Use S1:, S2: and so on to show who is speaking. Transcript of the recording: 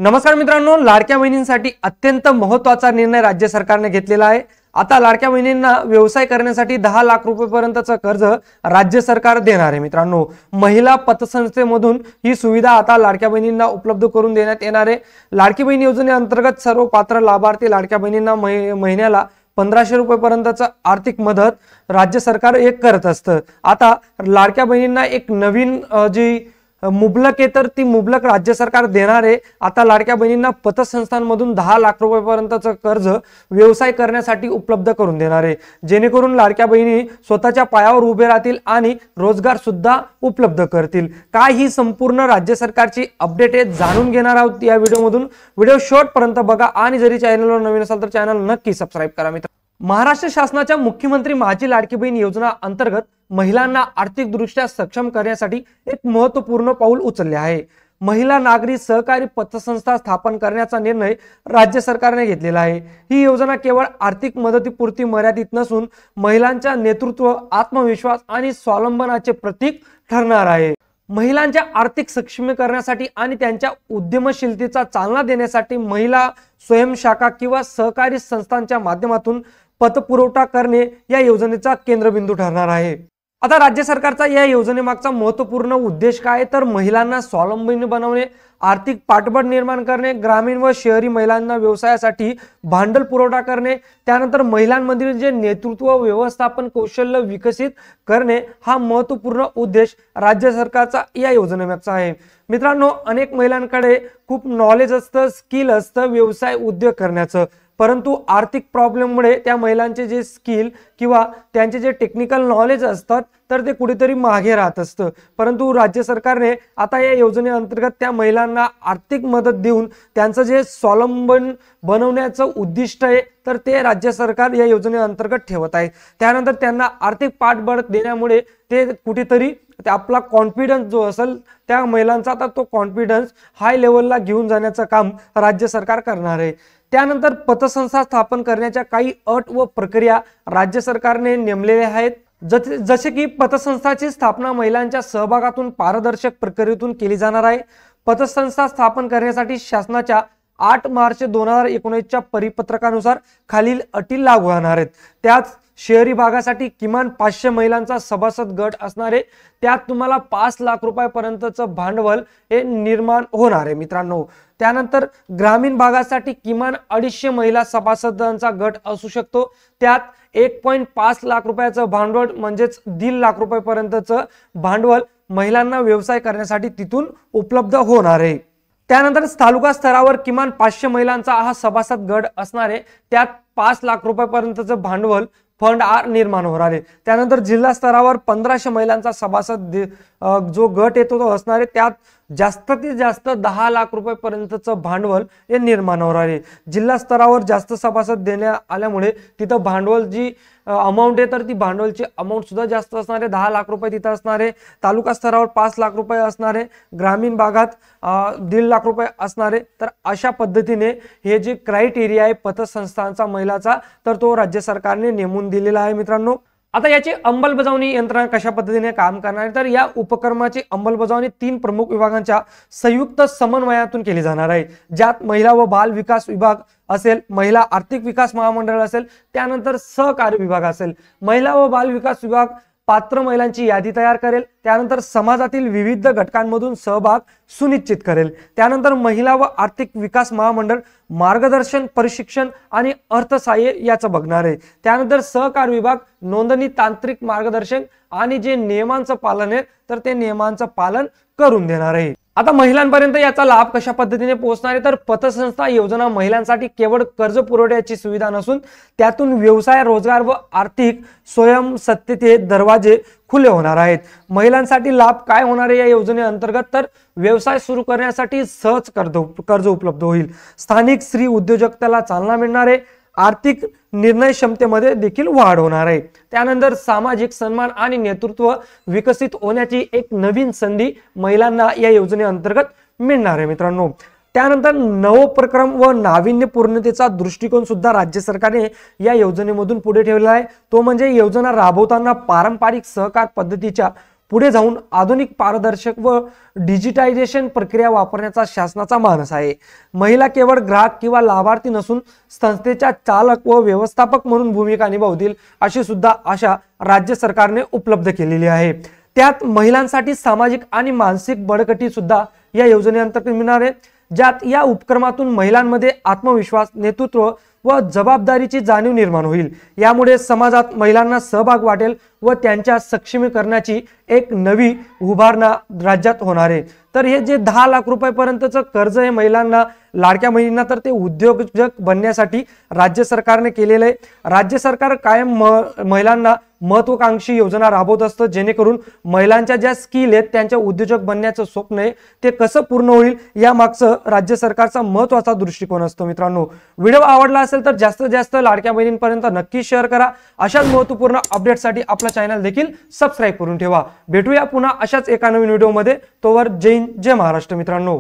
S1: नमस्कार मित्रांनो, लाडक्या बहिणींसाठी अत्यंत महत्त्वाचा निर्णय राज्य सरकारने घेतलेला आहे। आता लाडक्या बहिणींना व्यवसाय करण्यासाठी 10 लाख रुपयेपर्यंतचं कर्ज राज्य सरकार देणार आहे। मित्रांनो, महिला पतसंस्थेमधून ही सुविधा आता लाडक्या बहिणींना उपलब्ध करून देण्यात येणार आहे। लाडकी बहीण योजनेअंतर्गत सर्व पात्र लाभार्थी लाडक्या बहिणींना महिन्याला 1500 रुपयेपर्यंतचं आर्थिक मदत राज्य सरकार करत असतं। आता लाडक्या बहिणींना एक नवीन जी मुबलक आहे तर ती मुबलक राज्य सरकार देणार आहे। आता लाडक्या बहिणींना पतसंस्थांमधून 10 लाख रुपयेपर्यंतचं कर्ज व्यवसाय करण्यासाठी उपलब्ध करून देणार आहे, जेणेकरून लाडक्या बहिणी स्वतःच्या पायावर उभे राहतील आणि रोजगार सुद्धा उपलब्ध करतील। काय ही संपूर्ण राज्य सरकारची अपडेट आहे जाणून घेणार आहोत या व्हिडिओमधून। व्हिडिओ शेवटपर्यंत बघा आणि जरी चॅनलवर नवीन असाल तर चॅनल नक्की सबस्क्राइब करा। मित्र, महाराष्ट्र शासनाच्या मुख्यमंत्री माझी लाडकी बहीण योजना अंतर्गत महिलांना आर्थिकदृष्ट्या सक्षम करण्यासाठी एक महत्त्वपूर्ण पाऊल उचलले आहे। महिला नागरी सहकारी पतसंस्था स्थापन करण्याचा निर्णय राज्य सरकारने घेतलेला आहे। ही योजना केवळ आर्थिक मदतीपुरती मर्यादित नसून महिलांच्या नेतृत्व, आत्मविश्वास आणि स्वावलंबनाचे प्रतीक ठरणार आहे। महिलांच्या आर्थिक सक्षमीकरणासाठी आणि त्यांच्या उद्यमशीलतेचा चालना देण्यासाठी महिला स्वयंशाखा किंवा सहकारी संस्थांच्या माध्यमातून पतपुरवठा करणे या योजनेचा केंद्रबिंदू ठरणार आहे। आता राज्य सरकारचा या योजनेमागचा महत्त्वपूर्ण उद्देश काय तर महिलांना स्वावलंबी बनवणे, आर्थिक पाठबळ निर्माण करणे, ग्रामीण व शहरी महिलांना व्यवसायासाठी भांडवल पुरवठा करणे, त्यानंतर महिलांमधील जे नेतृत्व व्यवस्थापन कौशल्य विकसित करणे हा महत्त्वपूर्ण उद्देश राज्य सरकारचा या योजनेमागचा आहे। मित्रांनो, अनेक महिलांकडे खूप नॉलेज असतं, स्किल असतं व्यवसाय उद्योग करण्याचं, परंतु आर्थिक प्रॉब्लेममुळे त्या महिलांचे जे स्किल किंवा त्यांचे जे टेक्निकल नॉलेज असतात तर ते कुठेतरी मागे राहत असतं। परंतु राज्य सरकारने आता या योजनेअंतर्गत त्या महिलांना आर्थिक मदत देऊन त्यांचं जे स्वावलंबन बनवण्याचं उद्दिष्ट आहे तर ते राज्य सरकार या योजनेअंतर्गत ठेवत आहे। त्यानंतर त्यांना आर्थिक पाठबळ देण्यामुळे ते कुठेतरी आपला कॉन्फिडन्स जो असेल त्या महिलांचा आता तो कॉन्फिडन्स हाय लेवलला घेऊन जाण्याचं काम राज्य सरकार करणार आहे। त्यानंतर पतसंस्था स्थापन करण्याच्या काही अट व प्रक्रिया राज्य सरकारने नेमलेल्या आहेत। जसे की पतसंस्थाची स्थापना महिलांच्या सहभागातून पारदर्शक प्रक्रियेतून केली जाणार आहे। पतसंस्था स्थापन करण्यासाठी शासनाच्या 8 मार्च 2019च्या परिपत्रकानुसार खालील अटी लागू होणार आहेत। त्यात शहरी भागासाठी किमान 500 महिलांचा सभासद गट असणार आहे। त्यात तुम्हाला 5 लाख रुपयापर्यंतचं भांडवल हे निर्माण होणार आहे मित्रांनो। त्यानंतर ग्रामीण भागासाठी किमान 250 महिला सभासदांचा गट असू शकतो। त्यात 1.5 लाख रुपयाचं भांडवल म्हणजेच 1.5 लाख रुपयापर्यंतचं भांडवल महिलांना व्यवसाय करण्यासाठी तिथून उपलब्ध होणार आहे। त्यानंतर तालुका स्तरावर किमान 500 महिलांचा हा सभासद गट असणार आहे। त्यात 5 लाख रुपयापर्यंतचं भांडवल फंड निर्माण होणार आहे। त्यानंतर जिल्हा स्तरावर 1500 महिलांचा सभासद जो गट येतो तो असणार आहे। त्यात जास्तीत जास्त 10 लाख रुपयापर्यंतचं भांडवल हे निर्माण होणार आहे। जिल्हा स्तरावर जास्त सभासद देण्यात आल्यामुळे तिथं भांडवल जी अमाउंट आहे तर ती भांडवलची अमाउंट सुद्धा जास्त असणार आहे, 10 लाख रुपये तिथं असणार आहे। तालुका स्तरावर 5 लाख रुपये असणार आहे, ग्रामीण भागात 1.5 लाख रुपये असणार आहे। तर अशा पद्धतीने हे जे क्रायटेरिया आहे पतसंस्थांचा महिलाचा तर तो राज्य सरकारने नेमून दिलेला आहे मित्रांनो। आता याची अंमलबजावणी यंत्रणा कशा पद्धतीने काम करणार आहे तर या उपक्रमाची अंमलबजावणी 3 प्रमुख विभागांच्या संयुक्त समन्वयातून केली जाणार आहे, ज्यात महिला व बाल विकास विभाग असेल, महिला आर्थिक विकास महामंडळ असेल, त्यानंतर सहकार्य विभाग असेल। महिला व बाल विकास विभाग पात्र महिलांची यादी तयार करेल, त्यानंतर समाजातील विविध घटकांमधून सहभाग सुनिश्चित करेल। त्यानंतर महिला व आर्थिक विकास महामंडळ मार्गदर्शन, प्रशिक्षण आणि अर्थसहाय्य याचं बघणार आहे। त्यानंतर सहकार विभाग नोंदणी, तांत्रिक मार्गदर्शन आणि जे नियमांचं पालन आहे तर ते नियमांचं पालन करून देणार आहे। आता महिलांपर्यंत याचा लाभ कशा पद्धतीने पोहोचणार आहे तर पतसंस्था योजना महिलांसाठी केवळ कर्ज पुरवठ्याची सुविधा नसून त्यातून व्यवसाय, रोजगार व आर्थिक स्वयंसत्तेचे दरवाजे खुले होणार आहेत। महिलांसाठी लाभ काय होणार आहे या योजनेअंतर्गत तर व्यवसाय सुरू करण्यासाठी सहज कर्ज उपलब्ध होईल, स्थानिक स्त्री उद्योजकतेला चालना मिळणार आहे, आर्थिक निर्णय क्षमतेमध्ये देखील वाढ होणार आहे। त्यानंतर सामाजिक सन्मान आणि नेतृत्व विकसित होण्याची एक नवीन संधी महिलांना या योजनेअंतर्गत मिळणार आहे मित्रांनो। त्यानंतर नवोपक्रम व नाविन्यपूर्णतेचा दृष्टिकोन सुद्धा राज्य सरकारने या योजनेमधून पुढे ठेवला आहे। तो म्हणजे योजना राबवताना पारंपरिक सहकार पद्धतीच्या पुढे जाऊन आधुनिक, पारदर्शक व डिजिटायझेशन प्रक्रिया वापरण्याचा शासनाचा मानस आहे। महिला केवळ ग्राहक किंवा लाभार्थी नसून संस्थेच्या चालक व व्यवस्थापक म्हणून भूमिका निभावतील अशी सुद्धा आशा राज्य सरकारने उपलब्ध केलेली आहे। त्यात महिलांसाठी सामाजिक आणि मानसिक बळकटी सुद्धा या योजनेअंतर्गत मिळणार आहे, ज्यात या उपक्रमातून महिलांमध्ये आत्मविश्वास, नेतृत्व व जबाबदारीची जाणीव निर्माण होईल। यामुळे समाजात महिलांना सहभाग वाटेल व त्यांच्या सक्षमीकरणाची एक नवी उभारणा राज्यात होणार आहे। तर हे जे 10 लाख रुपयापर्यंतचं कर्ज आहे महिलांना, लाडक्या बहिणींना, तर ते उद्योजक बनण्यासाठी राज्य सरकारने केलेलं आहे। राज्य सरकार कायम महिलांना महत्वाकांक्षी योजना राबवत असतं, जेणेकरून महिलांच्या ज्या स्किल आहेत त्यांच्या उद्योजक बनण्याचं स्वप्न आहे ते कसं पूर्ण होईल या मागचं राज्य सरकारचा महत्त्वाचा दृष्टिकोन असतो। मित्रांनो, व्हिडिओ आवडला असेल तर जास्तीत जास्त लाडक्या बहिणींपर्यंत नक्की शेअर करा। अशाच महत्त्वपूर्ण अपडेटसाठी आपला चॅनल देखील सबस्क्राइब करून ठेवा। भेटूया पुन्हा अशाच एका नवीन व्हिडिओमध्ये। तोवर जय हिंद, जय महाराष्ट्र मित्रांनो।